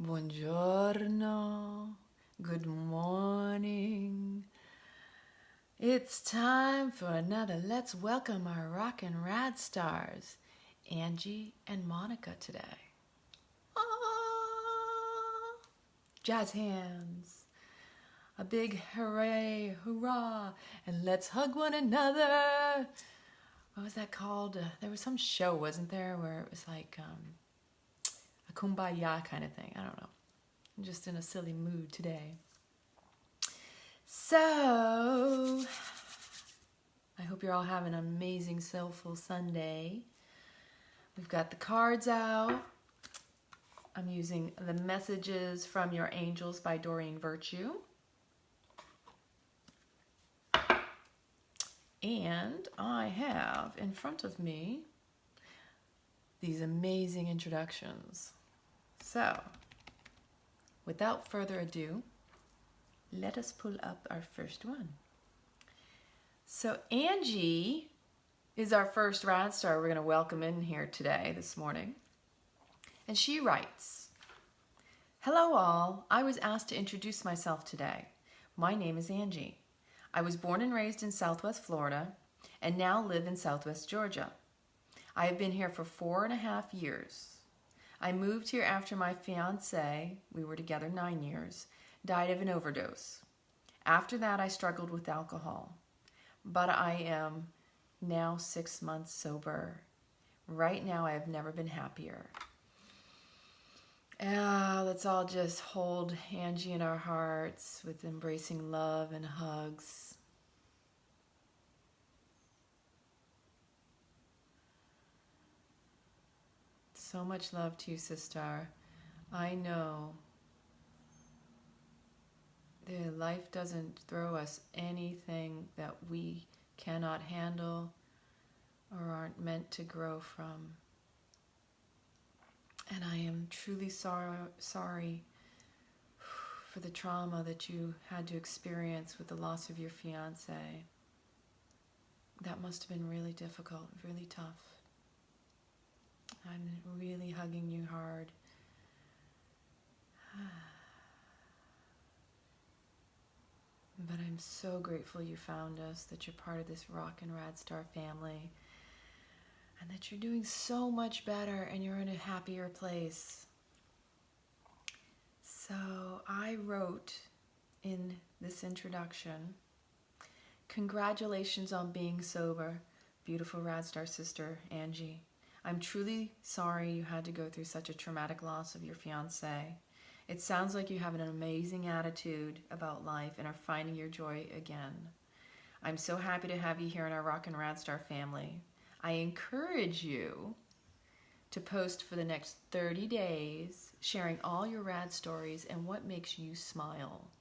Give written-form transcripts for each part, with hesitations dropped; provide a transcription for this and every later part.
Buongiorno, good morning. It's time for another Let's Welcome Our RawKin RadStars, Angi and Monica today. Ah, jazz hands, a big hooray, hurrah, and let's hug one another. What was that called? There was some show, wasn't there, where it was like a kumbaya kind of thing. I don't know. I'm just in a silly mood today. So, I hope you're all having an amazing, soulful Sunday. We've got the cards out. I'm using the Messages from Your Angels by Doreen Virtue. And I have in front of me these amazing introductions. So, without further ado, let us pull up our first one. So Angi is our first RadStar we're going to welcome in here today, this morning. And she writes, "Hello all, I was asked to introduce myself today. My name is Angi. I was born and raised in Southwest Florida and now live in Southwest Georgia. I have been here for 4.5 years. I moved here after my fiance, we were together 9 years, died of an overdose. After that, I struggled with alcohol, but I am now 6 months sober. Right now, I have never been happier." Let's all just hold Angi in our hearts with embracing love and hugs. So much love to you, SisStar. I know that life doesn't throw us anything that we cannot handle or aren't meant to grow from. And I am truly sorry for the trauma that you had to experience with the loss of your fiance. That must have been really difficult, really tough. I'm really hugging you hard. But I'm so grateful you found us, that you're part of this RawKin RadStar family, and that you're doing so much better and you're in a happier place. So I wrote in this introduction, "Congratulations on being sober, beautiful RadStar sister, Angi. I'm truly sorry you had to go through such a traumatic loss of your fiance. It sounds like you have an amazing attitude about life and are finding your joy again. I'm so happy to have you here in our RawKin RadStar family. I encourage you to post for the next 30 days, sharing all your rad stories and what makes you smile.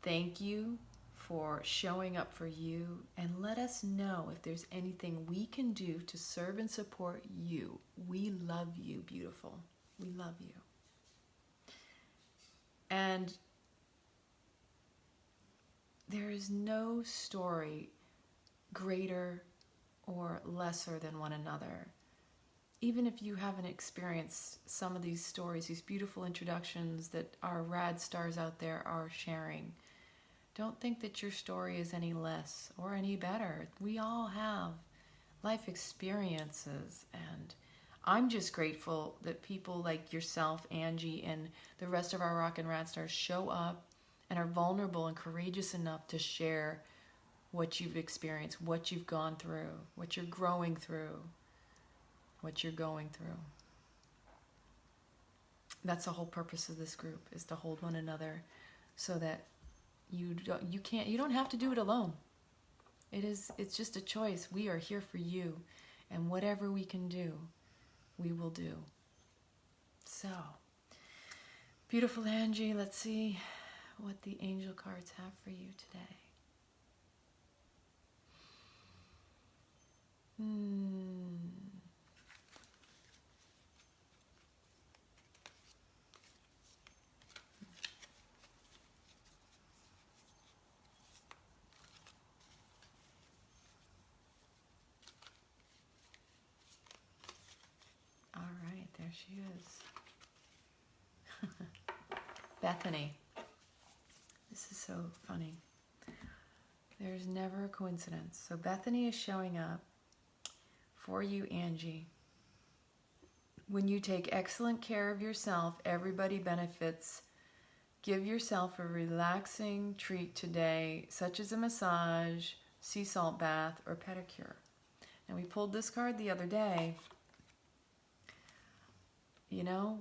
Thank you for showing up for you, and let us know if there's anything we can do to serve and support you. We love you, beautiful. We love you." And there is no story greater or lesser than one another. Even if you haven't experienced some of these stories, these beautiful introductions that our rad stars out there are sharing, don't think that your story is any less or any better. We all have life experiences, and I'm just grateful that people like yourself, Angi, and the rest of our RawKin RadStars show up and are vulnerable and courageous enough to share what you've experienced, what you've gone through, what you're growing through, what you're going through. That's the whole purpose of this group, is to hold one another so that you don't have to do it alone. It's just a choice. We are here for you, and whatever we can do, we will do. So, beautiful Angi, let's see what the angel cards have for you today. All right, there she is. Bethany. This is so funny. There's never a coincidence. So Bethany is showing up for you, Angie. When you take excellent care of yourself, everybody benefits. Give yourself a relaxing treat today, such as a massage, sea salt bath, or pedicure. And we pulled this card the other day. You know,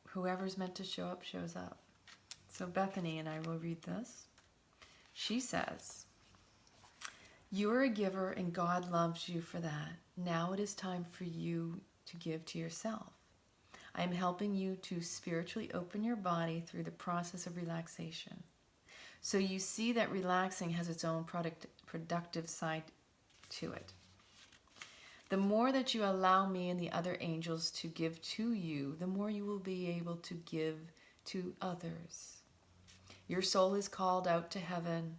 whoever's meant to show up, shows up. So Bethany, and I will read this. She says, you are a giver and God loves you for that. Now it is time for you to give to yourself. I am helping you to spiritually open your body through the process of relaxation. So you see that relaxing has its own productive side to it. The more that you allow me and the other angels to give to you, the more you will be able to give to others. Your soul is called out to heaven,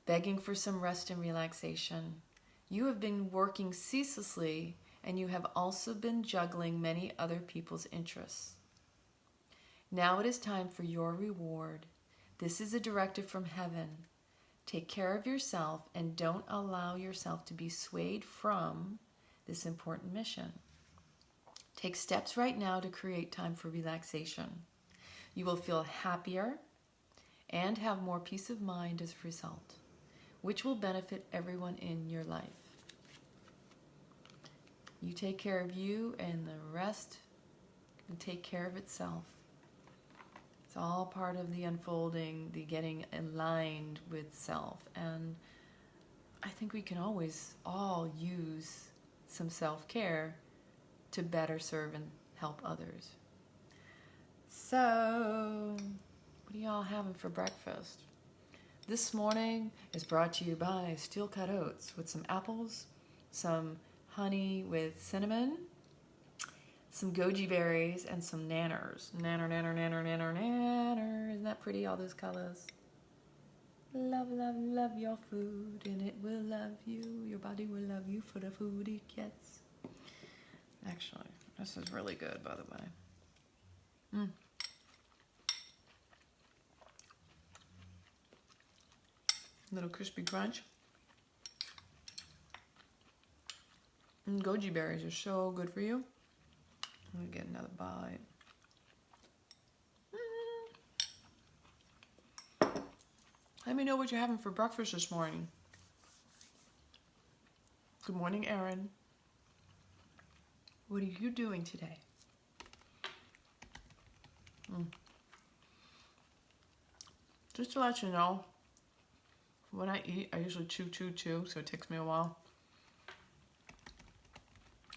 begging for some rest and relaxation. You have been working ceaselessly, and you have also been juggling many other people's interests. Now it is time for your reward. This is a directive from heaven. Take care of yourself and don't allow yourself to be swayed from this important mission. Take steps right now to create time for relaxation. You will feel happier and have more peace of mind as a result, which will benefit everyone in your life. You take care of you and the rest can take care of itself. It's all part of the unfolding, the getting aligned with self. And I think we can always all use some self-care to better serve and help others. So, what are y'all having for breakfast? This morning is brought to you by steel-cut oats with some apples, some honey with cinnamon, some goji berries, and some nanners. Nanner, nanner, nanner, nanner, nanner. Isn't that pretty, all those colors? Love, love, love your food, and it will love you. Your body will love you for the food it gets. Actually, this is really good, by the way. Little crispy crunch. And goji berries are so good for you. Let me get another bite. Let me know what you're having for breakfast this morning. Good morning, Erin. What are you doing today? Just to let you know, when I eat, I usually chew, so it takes me a while.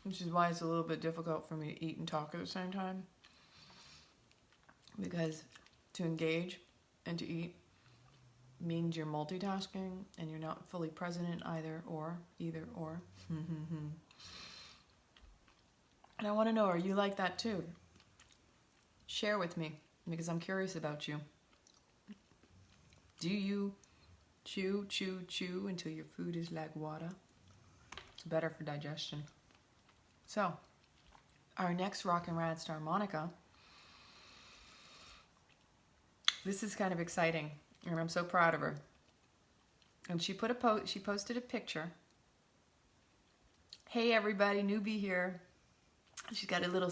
Which is why it's a little bit difficult for me to eat and talk at the same time. Because to engage and to eat means you're multitasking and you're not fully present in either or. And I want to know, are you like that too? Share with me, because I'm curious about you. Do you chew until your food is like water? It's better for digestion. So, our next RawKin RadStar, Monica. This is kind of exciting, and I'm so proud of her. And she posted a picture. Hey everybody, newbie here. She's got a little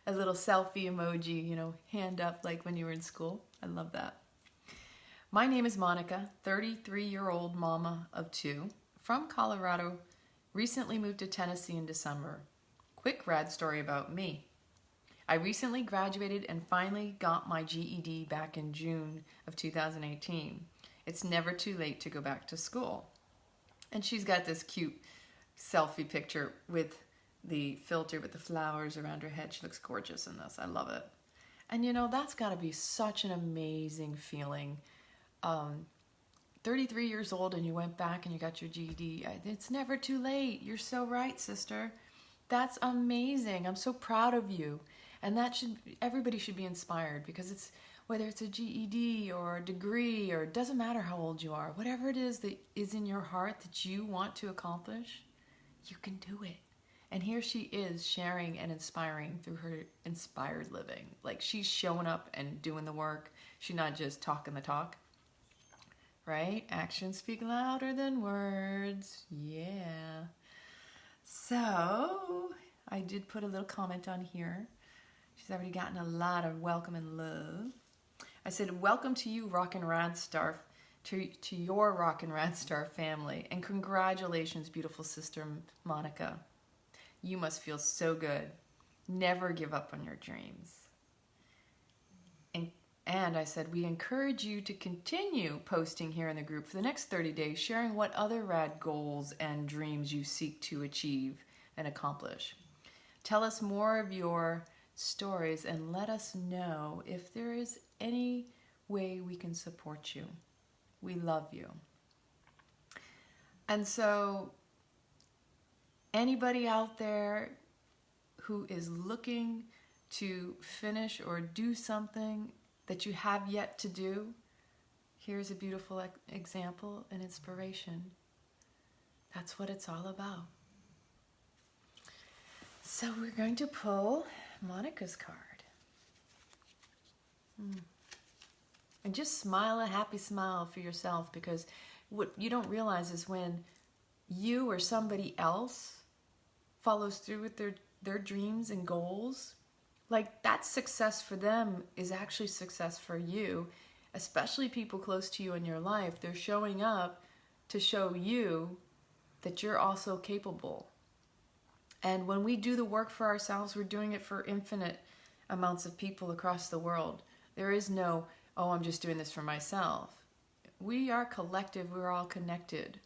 selfie emoji, you know, hand up like when you were in school. I love that. My name is Monica, 33-year-old mama of two, from Colorado, recently moved to Tennessee in December. Quick rad story about me. I recently graduated and finally got my GED back in June of 2018. It's never too late to go back to school. And she's got this cute selfie picture with the filter with the flowers around her head. She looks gorgeous in this. I love it. And you know, that's got to be such an amazing feeling. 33 years old and you went back and you got your GED. It's never too late. You're so right, sister. That's amazing. I'm so proud of you. And everybody should be inspired, because it's, whether it's a GED or a degree, or it doesn't matter how old you are, whatever it is that is in your heart that you want to accomplish, you can do it. And here she is sharing and inspiring through her inspired living. Like, she's showing up and doing the work. She's not just talking the talk, right? Actions speak louder than words. Yeah. So I did put a little comment on here. She's already gotten a lot of welcome and love. I said, welcome to you, RawKin RadStar, to your RawKin RadStar family. And congratulations, beautiful sister Monica. You must feel so good. Never give up on your dreams. And I said, we encourage you to continue posting here in the group for the next 30 days, sharing what other rad goals and dreams you seek to achieve and accomplish. Tell us more of your stories and let us know if there is any way we can support you. We love you. And so, anybody out there who is looking to finish or do something that you have yet to do, here's a beautiful example and inspiration. That's what it's all about. So we're going to pull Monica's card. And just smile a happy smile for yourself, because what you don't realize is when you or somebody else follows through with their dreams and goals, like, that success for them is actually success for you, especially people close to you in your life. They're showing up to show you that you're also capable. And when we do the work for ourselves, we're doing it for infinite amounts of people across the world. There is no, oh, I'm just doing this for myself. We are collective, we're all connected,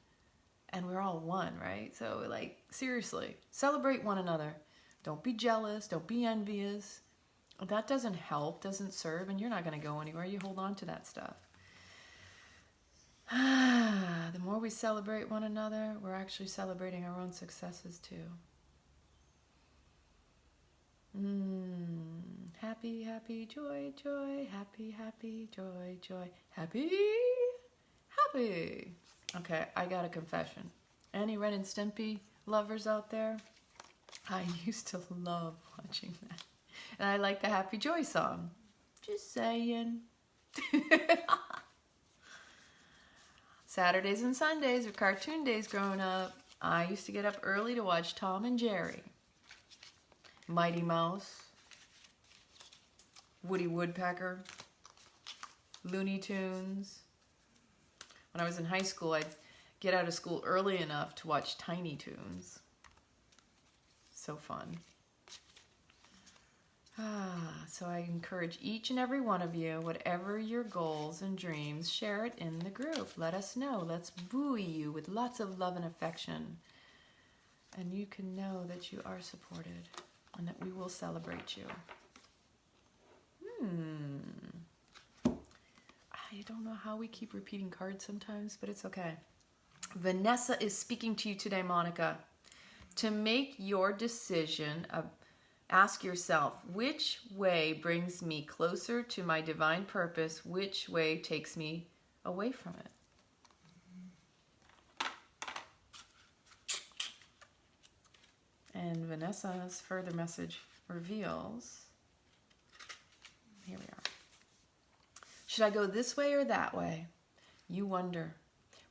and we're all one, right? So, like, seriously, celebrate one another. Don't be jealous. Don't be envious. That doesn't help, doesn't serve, and you're not going to go anywhere. You hold on to that stuff. The more we celebrate one another, we're actually celebrating our own successes too. Happy, happy, joy, joy. Happy, happy, joy, joy. Happy, happy. Okay, I got a confession. Any Ren and Stimpy lovers out there? I used to love watching that. And I like the Happy Joy song. Just saying. Saturdays and Sundays were cartoon days growing up. I used to get up early to watch Tom and Jerry, Mighty Mouse, Woody Woodpecker, Looney Tunes. When I was in high school, I'd get out of school early enough to watch Tiny Toons. So fun. So I encourage each and every one of you, whatever your goals and dreams, share it in the group. Let us know. Let's buoy you with lots of love and affection. And you can know that you are supported and that we will celebrate you. I don't know how we keep repeating cards sometimes, but it's okay. Vanessa is speaking to you today, Monica. To make your decision, ask yourself, which way brings me closer to my divine purpose? Which way takes me away from it? And Vanessa's further message reveals, here we are. Should I go this way or that way? You wonder.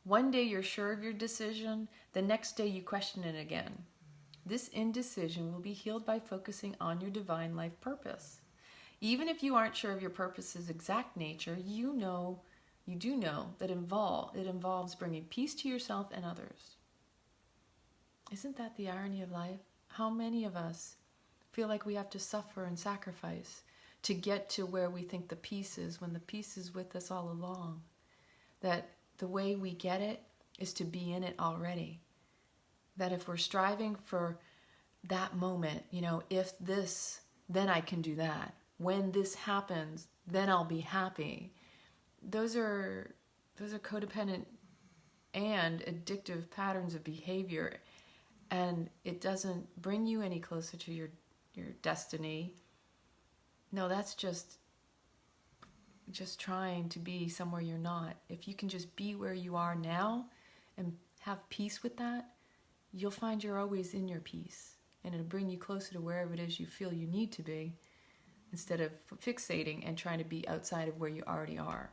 One day you're sure of your decision, the next day you question it again. This indecision will be healed by focusing on your divine life purpose. Even if you aren't sure of your purpose's exact nature, you do know that it involves bringing peace to yourself and others. Isn't that the irony of life? How many of us feel like we have to suffer and sacrifice to get to where we think the peace is, when the peace is with us all along? That the way we get it is to be in it already. That if we're striving for that moment, if this, then I can do that. When this happens, then I'll be happy. Those are codependent and addictive patterns of behavior, and it doesn't bring you any closer to your destiny. No, that's just trying to be somewhere you're not. If you can just be where you are now and have peace with that, you'll find you're always in your peace. and it'll bring you closer to wherever it is you feel you need to be, instead of fixating and trying to be outside of where you already are.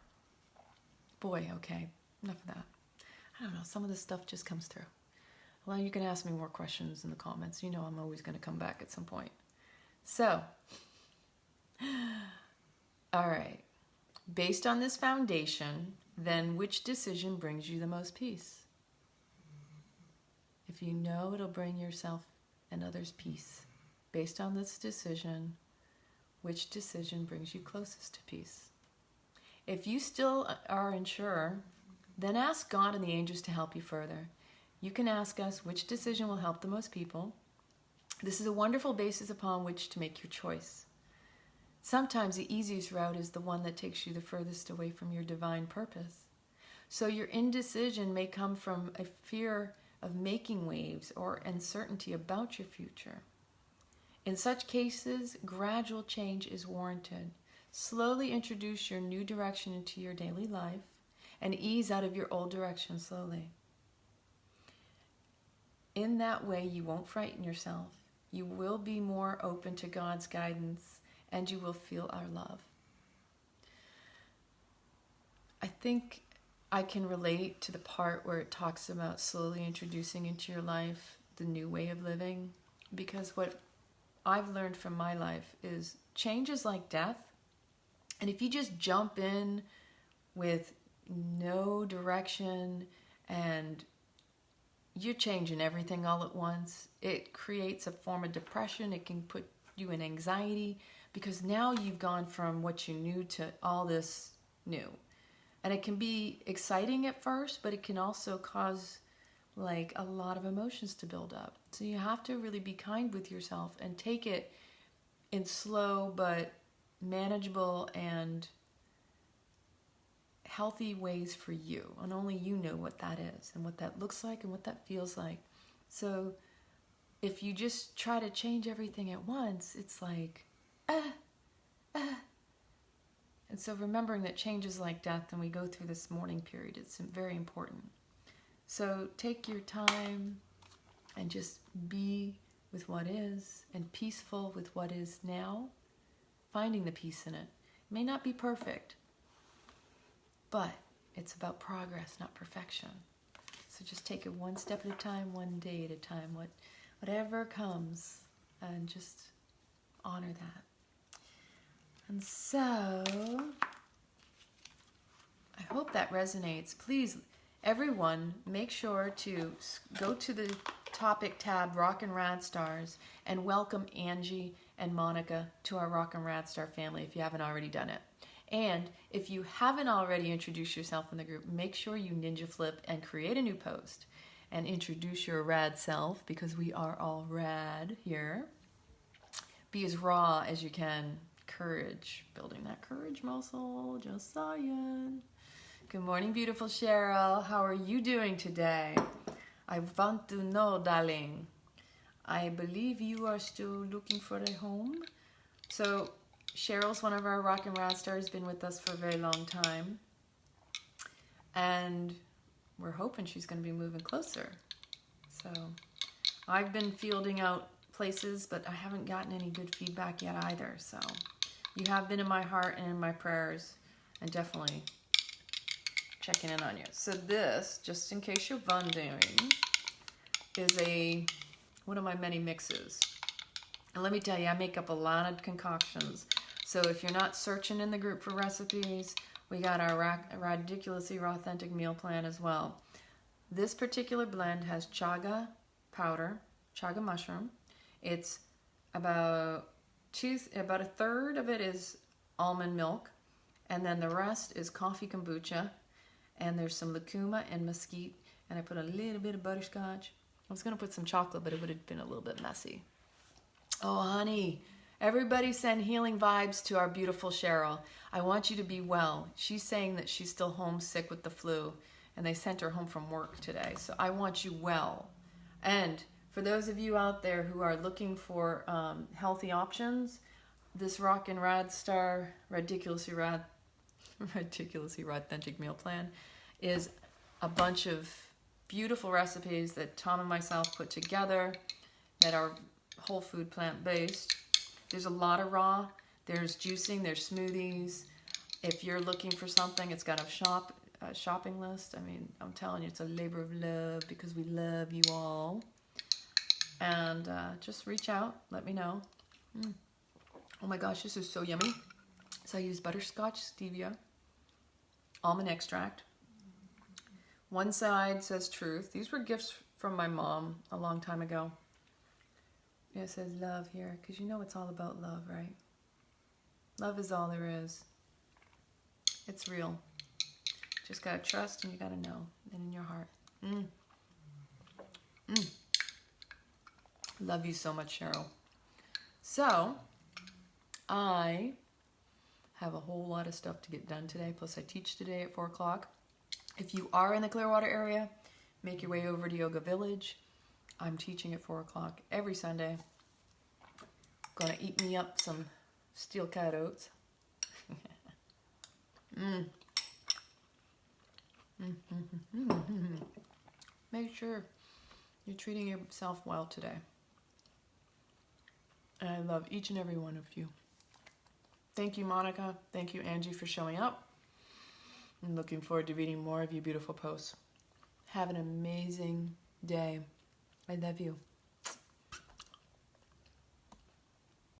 Boy, okay, enough of that. I don't know, some of this stuff just comes through. Well, you can ask me more questions in the comments. You know I'm always going to come back at some point. So, all right. Based on this foundation, then which decision brings you the most peace? If you know it'll bring yourself and others peace, based on this decision, which decision brings you closest to peace? If you still are unsure, then ask God and the angels to help you further. You can ask us which decision will help the most people. This is a wonderful basis upon which to make your choice. Sometimes the easiest route is the one that takes you the furthest away from your divine purpose. So your indecision may come from a fear of making waves or uncertainty about your future. In such cases, gradual change is warranted. Slowly introduce your new direction into your daily life and ease out of your old direction slowly. In that way, you won't frighten yourself. You will be more open to God's guidance, and you will feel our love. I think I can relate to the part where it talks about slowly introducing into your life the new way of living, because what I've learned from my life is change is like death. And if you just jump in with no direction and you're changing everything all at once, it creates a form of depression. It can put you in anxiety because now you've gone from what you knew to all this new. And it can be exciting at first, but it can also cause like a lot of emotions to build up. So you have to really be kind with yourself and take it in slow but manageable and healthy ways for you. And only you know what that is and what that looks like and what that feels like. So if you just try to change everything at once, it's like, And so remembering that change is like death and we go through this mourning period, it's very important. So take your time and just be with what is and peaceful with what is now, finding the peace in it. It may not be perfect, but it's about progress, not perfection. So just take it one step at a time, one day at a time, whatever comes, and just honor that. And so, I hope that resonates. Please, everyone, make sure to go to the topic tab, RawKin RadStars, and welcome Angi and Monica to our RawKin RadStar family if you haven't already done it. And if you haven't already introduced yourself in the group, make sure you ninja flip and create a new post and introduce your rad self, because we are all rad here. Be as raw as you can. Courage, building that courage muscle, just saying. Good morning, beautiful Sheryl. How are you doing today? I want to know, darling. I believe you are still looking for a home. So Sheryl's one of our RawKin RadStars, been with us for a very long time. And we're hoping she's going to be moving closer. So I've been fielding out places, but I haven't gotten any good feedback yet either. So you have been in my heart and in my prayers, and definitely checking in on you. So this, just in case you're wondering, is one of my many mixes. And let me tell you, I make up a lot of concoctions. So if you're not searching in the group for recipes, we got our ridiculously raw authentic meal plan as well. This particular blend has chaga powder, chaga mushroom. It's about a third of it is almond milk, and then the rest is coffee kombucha, and there's some lucuma and mesquite, and I put a little bit of butterscotch. I was going to put some chocolate, but it would have been a little bit messy. Oh, honey, everybody send healing vibes to our beautiful Sheryl. I want you to be well. She's saying that she's still homesick with the flu, and they sent her home from work today, so I want you well. And for those of you out there who are looking for healthy options, this RawKin RadStar Ridiculously Rad Authentic Meal Plan is a bunch of beautiful recipes that Tom and myself put together that are whole food, plant-based. There's a lot of raw. There's juicing, there's smoothies. If you're looking for something, it's got a shopping list. I mean, I'm telling you, it's a labor of love because we love you all. And just reach out, let me know. Oh my gosh, this is so yummy. So I use butterscotch, stevia, almond extract. One side says truth. These were gifts from my mom a long time ago. It says love here, because you know it's all about love, right? Love is all there is. It's real. Just gotta trust and you gotta know. And in your heart. Love you so much, Sheryl. So, I have a whole lot of stuff to get done today. Plus I teach today at 4 o'clock. If you are in the Clearwater area, make your way over to Yoga Village. I'm teaching at 4 o'clock every Sunday. Gonna eat me up some steel cut oats. Make sure you're treating yourself well today. And I love each and every one of you. Thank you, Monica. Thank you, Angie, for showing up. I'm looking forward to reading more of your beautiful posts. Have an amazing day. I love you.